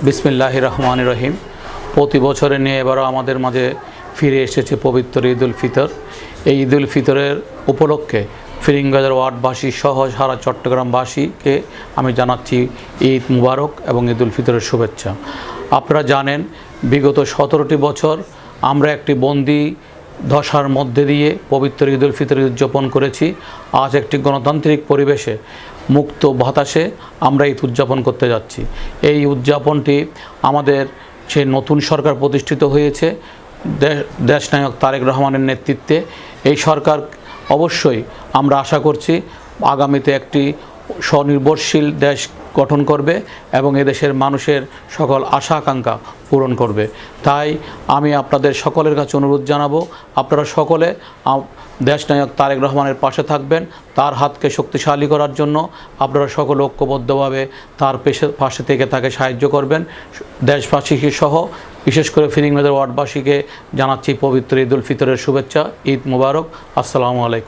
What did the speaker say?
বিসমিল্লাহির রহমানির রহিম। প্রতি বছরে নিয়ে এবারও আমাদের মাঝে ফিরে এসেছে পবিত্র ঈদ উল ফিতর। এই ঈদ উল ফিতরের উপলক্ষে ফিরিঙ্গিবাজার ওয়ার্ডবাসী সহ সারা চট্টগ্রামবাসীকে আমি জানাচ্ছি ঈদ মুবারক এবং ঈদ উল ফিতরের শুভেচ্ছা। আপনারা জানেন, বিগত 17টি বছর আমরা একটি বন্দি দশার মধ্যে দিয়ে পবিত্র ঈদ উল ফিতর উদযাপন করেছি। আজ একটি গণতান্ত্রিক পরিবেশে মুক্ত বাতাসে আমরা ঈদ উদযাপন করতে যাচ্ছি। এই উদযাপনটি আমাদের যে নতুন সরকার প্রতিষ্ঠিত হয়েছে দেশনায়ক তারেক রহমানের নেতৃত্বে, এই সরকার অবশ্যই আমরা আশা করছি আগামীতে একটি স্বনির্ভরশীল দেশ গঠন করবে এবং এদেশের মানুষের সকল আশা আকাঙ্ক্ষা পূরণ করবে। তাই আমি আপনাদের সকলের কাছে অনুরোধ জানাবো, আপনারা সকলে দেশনায়ক তারেক রহমানের পাশে থাকবেন। তার হাতকে শক্তিশালী করার জন্য আপনারা সকলে ঐক্যবদ্ধভাবে তার পাশে থেকে তাকে সাহায্য করবেন। দেশবাসীকে সহ বিশেষ করে ফিরিঙ্গিবাজার ওয়ার্ডবাসীকে জানাচ্ছি পবিত্র ঈদ উল ফিতরের শুভেচ্ছা। ঈদ মুবারক। আসসালামু আলাইকুম।